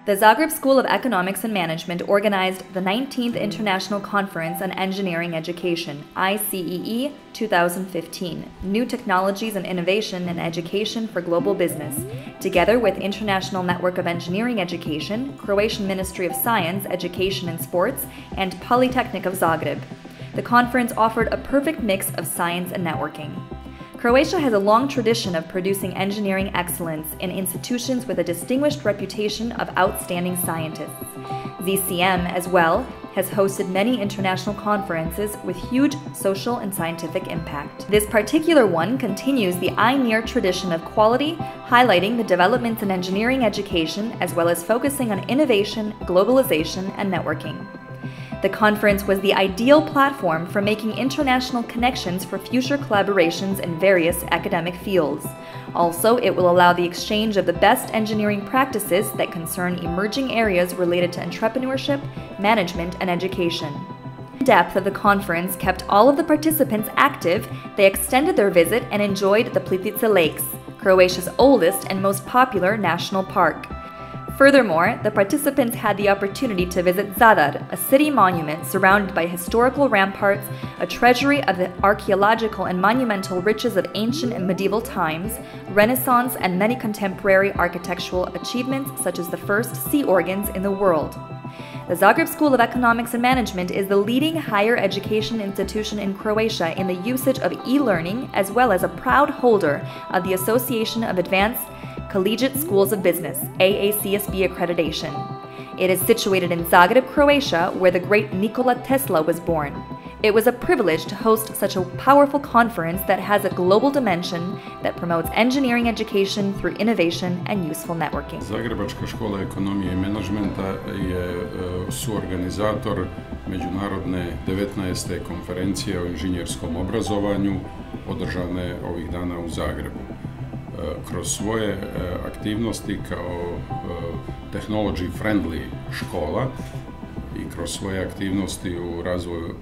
The Zagreb School of Economics and Management organized the 19th International Conference on Engineering Education, Icee 2015, New Technologies and Innovation in Education for Global Business, together with International Network of Engineering Education, Croatian Ministry of Science, Education and Sports, and Polytechnic of Zagreb. The conference offered a perfect mix of science and networking. Croatia has a long tradition of producing engineering excellence in institutions with a distinguished reputation of outstanding scientists. ZCM, as well, has hosted many international conferences with huge social and scientific impact. This particular one continues the INEER tradition of quality, highlighting the developments in engineering education as well as focusing on innovation, globalization, and networking. The conference was the ideal platform for making international connections for future collaborations in various academic fields. Also, it will allow the exchange of the best engineering practices that concern emerging areas related to entrepreneurship, management, and education. The depth of the conference kept all of the participants active. They extended their visit and enjoyed the Plitvice Lakes, Croatia's oldest and most popular national park. Furthermore, the participants had the opportunity to visit Zadar, a city monument surrounded by historical ramparts, a treasury of the archaeological and monumental riches of ancient and medieval times, Renaissance, and many contemporary architectural achievements such as the first sea organs in the world. The Zagreb School of Economics and Management is the leading higher education institution in Croatia in the usage of e-learning, as well as a proud holder of the Association of Advanced Collegiate Schools of Business, AACSB accreditation. It is situated in Zagreb, Croatia, where the great Nikola Tesla was born. It was a privilege to host such a powerful conference that has a global dimension that promotes engineering education through innovation and useful networking. Zagrebačka škola ekonomije i menadžmenta je suorganizator međunarodne 19. konferencije o inženjerskom obrazovanju održane ovih dana u Zagrebu. Kroz svoje aktivnosti kao technology friendly škola i kroz svoje aktivnosti u razvoju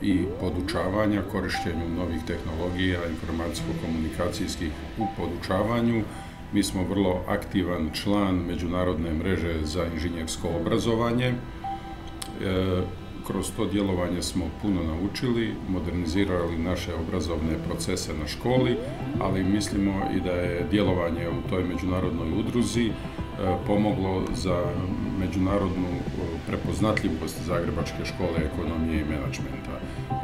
i podučavanja, korištenju novih tehnologija, informacijsko-komunikacijskih u podučavanju, mi smo vrlo aktivan član međunarodne mreže za inženjersko obrazovanje. Kroz to djelovanje smo puno naučili, modernizirali naše obrazovne procese na školi, ali mislimo i da je djelovanje u toj međunarodnoj udruzi pomoglo za međunarodnu prepoznatljivost Zagrebačke škole ekonomije i menadžmenta.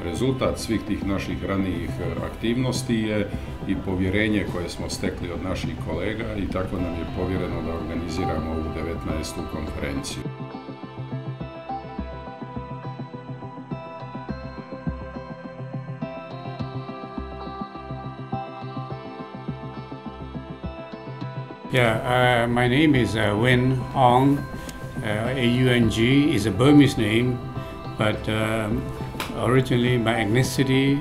Rezultat svih tih naših ranijih aktivnosti je i povjerenje koje smo stekli od naših kolega i tako nam je povjereno da organiziramo ovu 19. konferenciju. Yeah, my name is Wen Ong. A-U-N-G is a Burmese name, but originally my ethnicity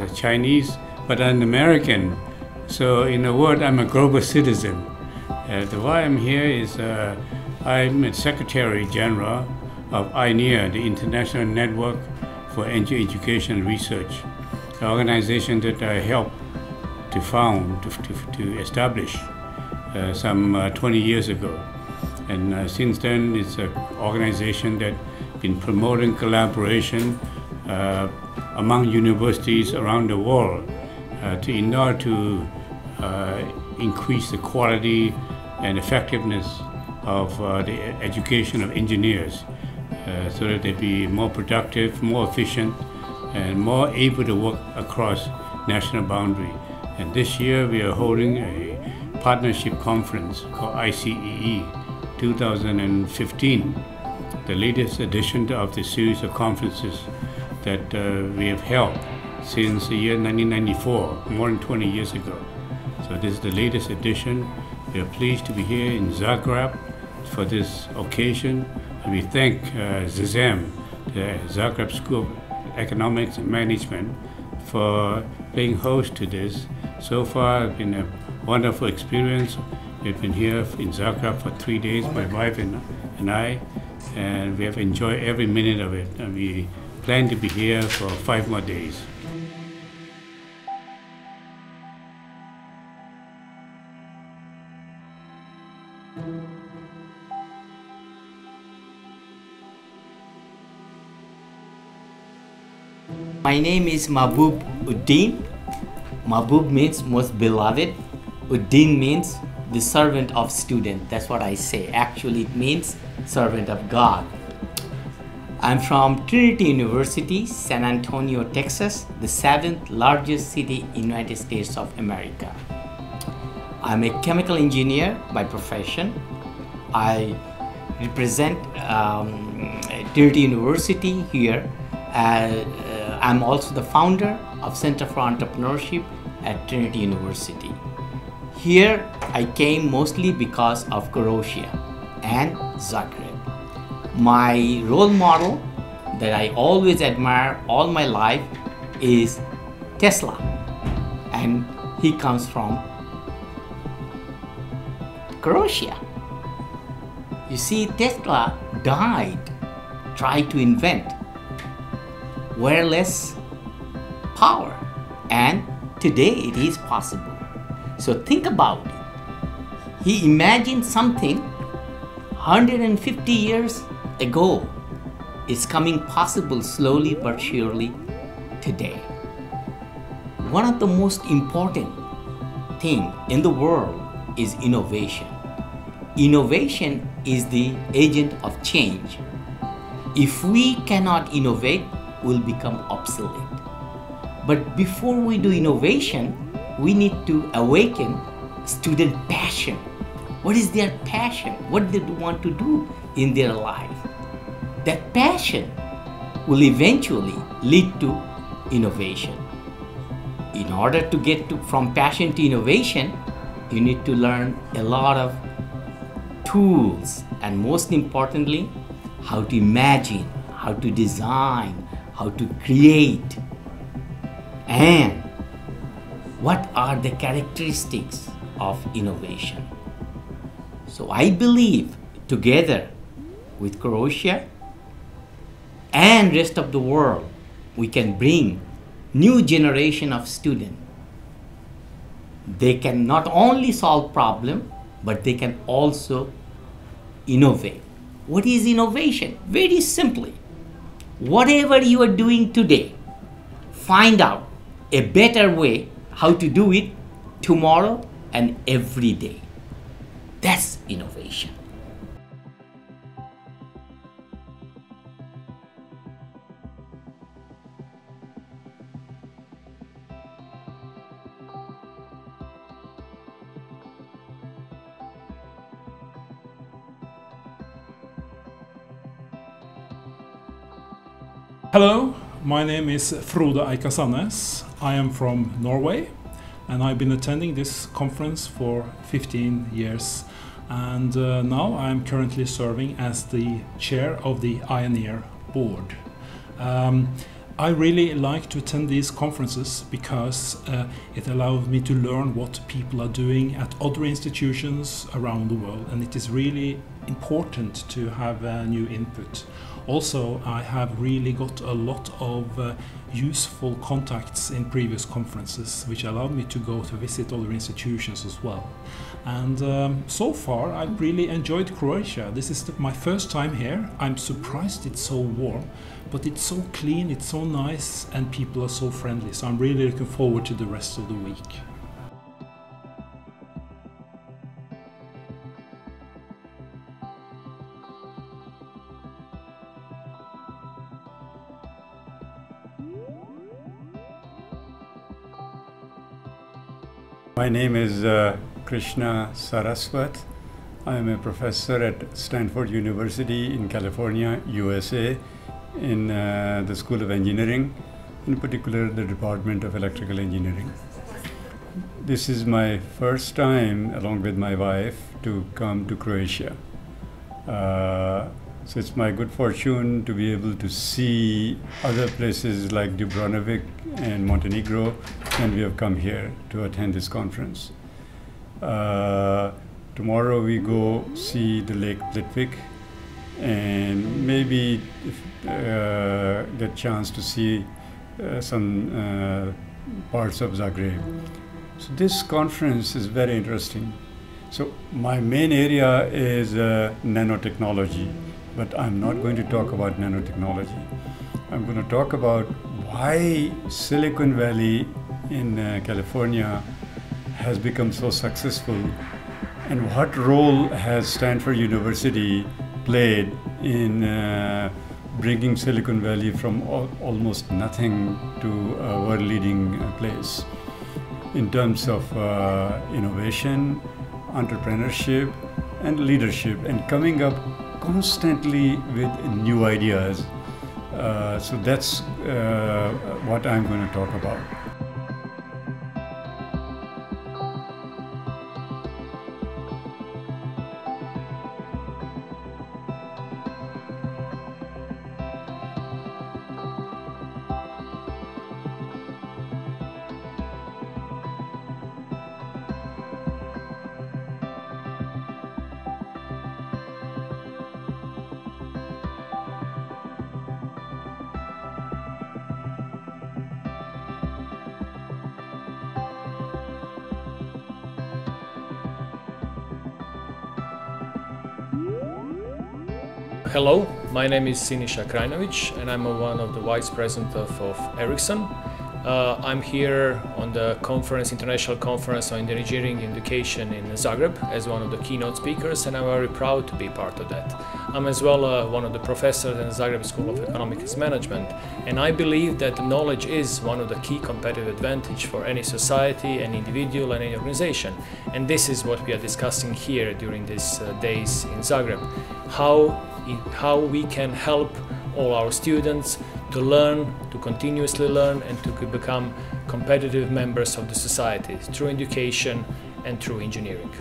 is Chinese, but I'm American. So in a word, I'm a global citizen. Why I'm here is I'm a Secretary General of INEER, the International Network for Education and Research, an organization that I helped to found, to establish some 20 years ago. And since then, it's an organization that's been promoting collaboration among universities around the world in order to increase the quality and effectiveness of the education of engineers so that they be more productive, more efficient, and more able to work across national boundary. And this year, we are holding a partnership conference called Icee 2015, the latest edition of the series of conferences that we have held since the year 1994, more than 20 years ago. So this is the latest edition. We are pleased to be here in Zagreb for this occasion, and we thank ZCM, the Zagreb School of Economics and Management, for being host to this. So far, it's been a wonderful experience. We've been here in Zagreb for 3 days, my wife and I, and we have enjoyed every minute of it. And we plan to be here for 5 more days. My name is Mahbub Uddin. Mahbub means most beloved. Uddin means the servant of student. That's what I say. Actually, it means servant of God. I'm from Trinity University, San Antonio, Texas, the 7th largest city in the United States of America. I'm a chemical engineer by profession. I represent Trinity University here. I'm also the founder of Center for Entrepreneurship at Trinity University. Here I came mostly because of Croatia and Zagreb. My role model that I always admire all my life is Tesla, and he comes from Croatia. You see, Tesla died trying to invent wireless power, and today it is possible. So think about it. He imagined something 150 years ago. It's coming possible slowly but surely today. One of the most important things in the world is innovation. Innovation is the agent of change. If we cannot innovate, we'll become obsolete. But before we do innovation, we need to awaken student passion. What is their passion? What do they want to do in their life? That passion will eventually lead to innovation. In order to get from passion to innovation, you need to learn a lot of tools, and most importantly, how to imagine, how to design, how to create, and what are the characteristics of innovation. So I believe together with Croatia and rest of the world, we can bring new generation of students. They can not only solve problem, but they can also innovate. What is innovation? Very simply, whatever you are doing today, find out a better way how to do it tomorrow and every day. That's innovation. Hello, my name is Frode Eikasanes. I am from Norway, and I've been attending this conference for 15 years. And now I'm currently serving as the chair of the Ioneer board. I really like to attend these conferences because it allows me to learn what people are doing at other institutions around the world, and it is really important to have new input. Also, I have really got a lot of useful contacts in previous conferences, which allowed me to go to visit other institutions as well. And so far, I've really enjoyed Croatia. This is my first time here. I'm surprised it's so warm, but it's so clean, it's so nice, and people are so friendly. So I'm really looking forward to the rest of the week. My name is Krishna Saraswat. I am a professor at Stanford University in California, USA, in the School of Engineering, in particular the Department of Electrical Engineering. This is my first time, along with my wife, to come to Croatia. So it's my good fortune to be able to see other places like Dubrovnik and Montenegro, and we have come here to attend this conference. Tomorrow we go see the Lake Plitvice, and maybe get chance to see some parts of Zagreb. So this conference is very interesting. So my main area is nanotechnology, but I'm not going to talk about nanotechnology. I'm going to talk about why Silicon Valley in California has become so successful, and what role has Stanford University played in bringing Silicon Valley from almost nothing to a world-leading place in terms of innovation, entrepreneurship, and leadership, and coming up constantly with new ideas. So that's what I'm going to talk about. Hello, my name is Siniša Krajnović and I'm one of the Vice President of Ericsson. I'm here on the International Conference on Engineering Education in Zagreb as one of the keynote speakers, and I'm very proud to be part of that. I'm as well one of the professors in the Zagreb School of Economics Management, and I believe that knowledge is one of the key competitive advantage for any society, any individual, and any organization. And this is what we are discussing here during these days in Zagreb. How we can help all our students to learn, to continuously learn, and to become competitive members of the society through education and through engineering.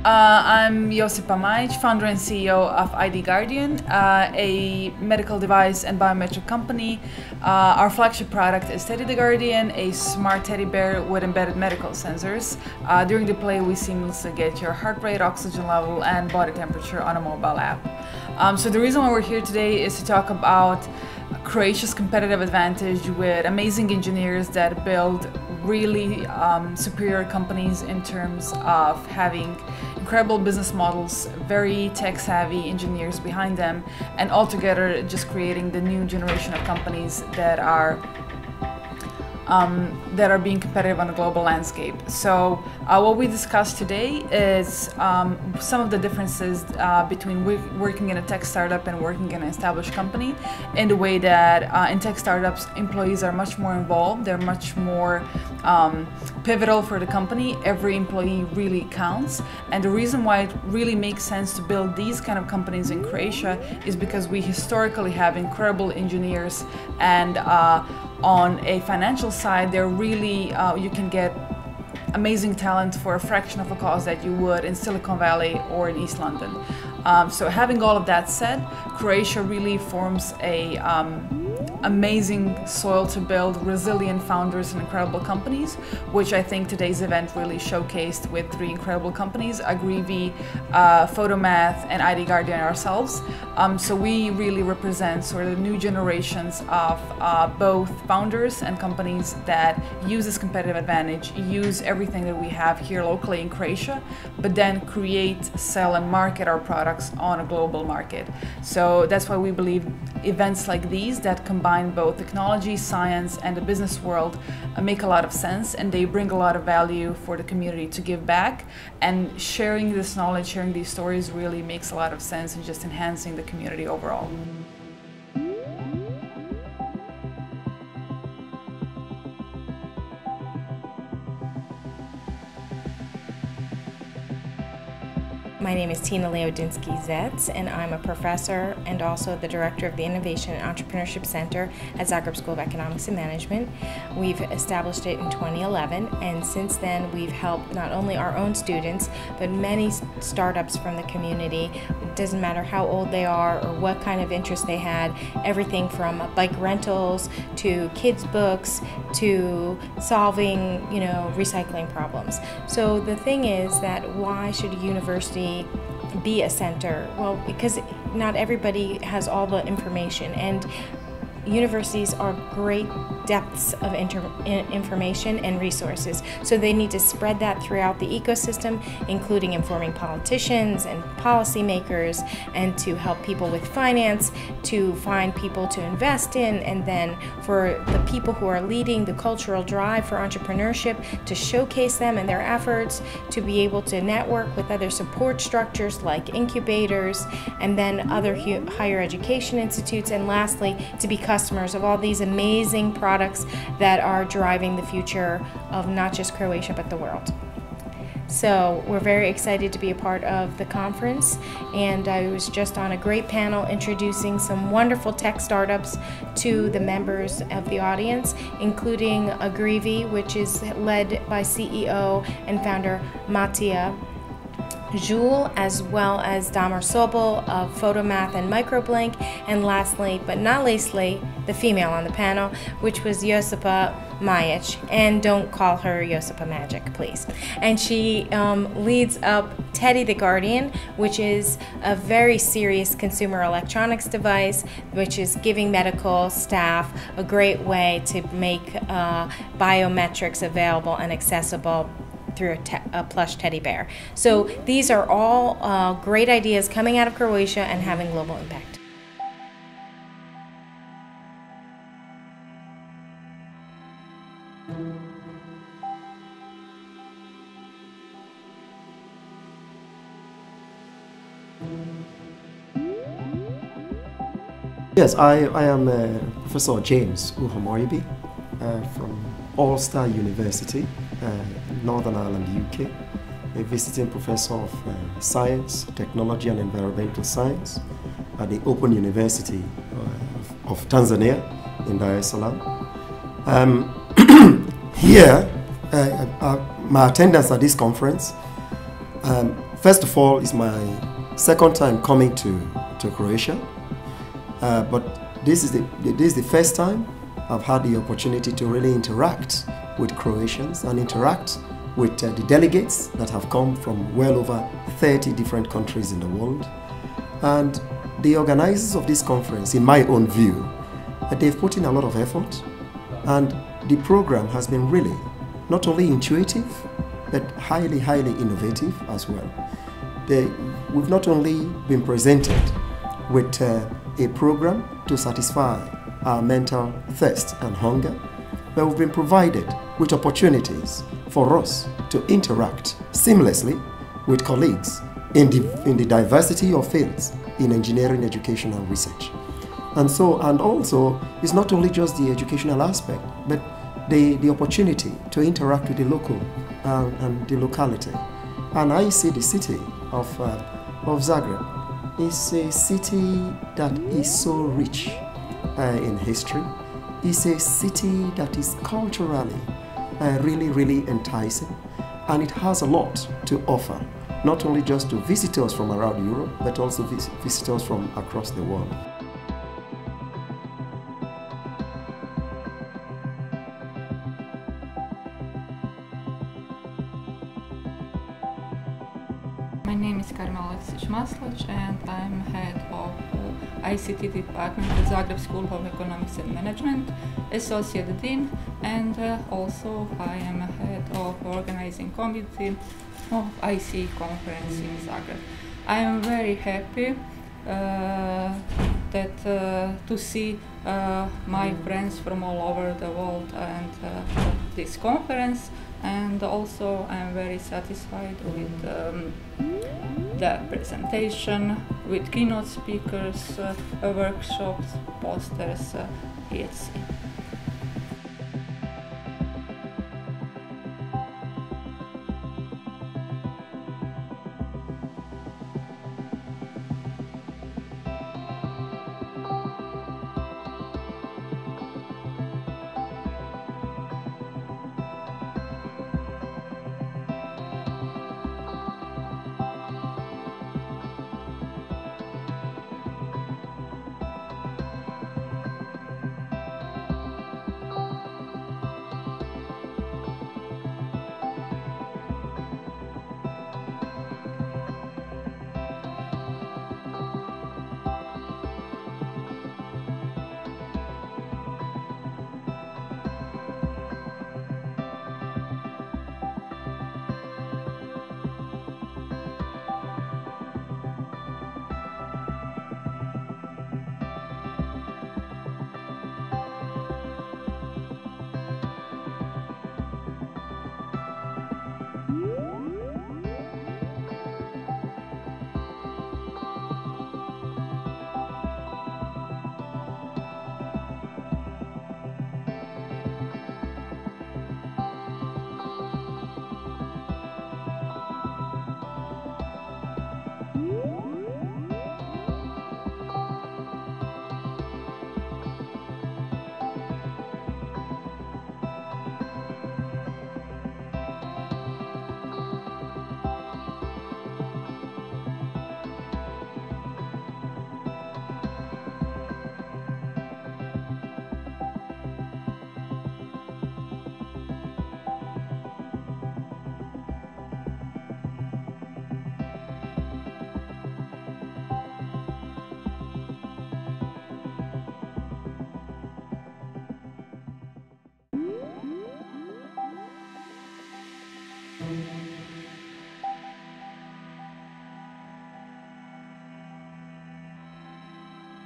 I'm Josipa Majić, founder and CEO of ID Guardian, a medical device and biometric company. Our flagship product is Teddy the Guardian, a smart teddy bear with embedded medical sensors. During the play, we seamlessly get your heart rate, oxygen level, and body temperature on a mobile app. So the reason why we're here today is to talk about Croatia's competitive advantage with amazing engineers that build really superior companies in terms of having incredible business models, very tech-savvy engineers behind them, and altogether just creating the new generation of companies that are being competitive on a global landscape. So what we discussed today is some of the differences between working in a tech startup and working in an established company, in the way that in tech startups employees are much more involved, they're much more pivotal for the company. Every employee really counts, and the reason why it really makes sense to build these kind of companies in Croatia is because we historically have incredible engineers, and on a financial side, they're really, you can get amazing talent for a fraction of the cost that you would in Silicon Valley or in East London. So having all of that said, Croatia really forms a amazing soil to build resilient founders and incredible companies, which I think today's event really showcased with 3 incredible companies, Agrivi, Photomath, and ID Guardian ourselves. So we really represent sort of new generations of both founders and companies that use this competitive advantage, use everything that we have here locally in Croatia, but then create, sell, and market our products on a global market. So that's why we believe events like these that combine both technology, science, and the business world make a lot of sense, and they bring a lot of value for the community to give back. And sharing this knowledge, sharing these stories really makes a lot of sense in just enhancing the community overall. My name is Tina Leodinsky-Zetz, and I'm a professor and also the director of the Innovation and Entrepreneurship Center at Zagreb School of Economics and Management. We've established it in 2011, and since then we've helped not only our own students, but many startups from the community. It doesn't matter how old they are or what kind of interest they had, everything from bike rentals to kids' books to solving, recycling problems. So the thing is that why should a university be a center? Well, because not everybody has all the information, and universities are great depths of information and resources. So they need to spread that throughout the ecosystem, including informing politicians and policymakers, and to help people with finance, to find people to invest in, and then for the people who are leading the cultural drive for entrepreneurship, to showcase them and their efforts, to be able to network with other support structures like incubators, and then other higher education institutes, and lastly, to be customers of all these amazing products that are driving the future of not just Croatia but the world. So we're very excited to be a part of the conference, and I was just on a great panel introducing some wonderful tech startups to the members of the audience, including Agrivi, which is led by CEO and founder Matija Žul, as well as Damir Sobol of Photomath and Microblink, and lastly, but not leastly, the female on the panel, which was Josipa Majic, and don't call her Josipa Magic, please. And she leads up Teddy the Guardian, which is a very serious consumer electronics device, which is giving medical staff a great way to make biometrics available and accessible through a plush teddy bear. So these are all great ideas coming out of Croatia and having global impact. Yes, I am Professor James Uhamoyibi from Ulster University, Northern Ireland, UK, a visiting professor of science, technology and environmental science at the Open University of Tanzania in Dar es Salaam. Here, my attendance at this conference, first of all, is my second time coming to Croatia, but this is the first time I've had the opportunity to really interact with Croatians and interact with the delegates that have come from well over 30 different countries in the world. And the organizers of this conference, in my own view, they've put in a lot of effort, and the program has been really not only intuitive, but highly, highly innovative as well. We've not only been presented with a program to satisfy our mental thirst and hunger, but we've been provided with opportunities for us to interact seamlessly with colleagues in the diversity of fields in engineering, education and research. And also, it's not only just the educational aspect, but the opportunity to interact with the local and the locality. And I see the city of Zagreb is a city that is so rich in history. It's a city that is culturally really, really enticing, and it has a lot to offer, not only just to visitors from around Europe, but also visitors from across the world. My name is Karmela Aleksić-Maslach, and I'm head of ICT department at Zagreb School of Economics and Management, Associate Dean, and also I am head of organizing committee of Icee conference in Zagreb. I am very happy to see my friends from all over the world and this conference, and also I am very satisfied with the presentation, with keynote speakers, workshops, posters, etc.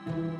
you.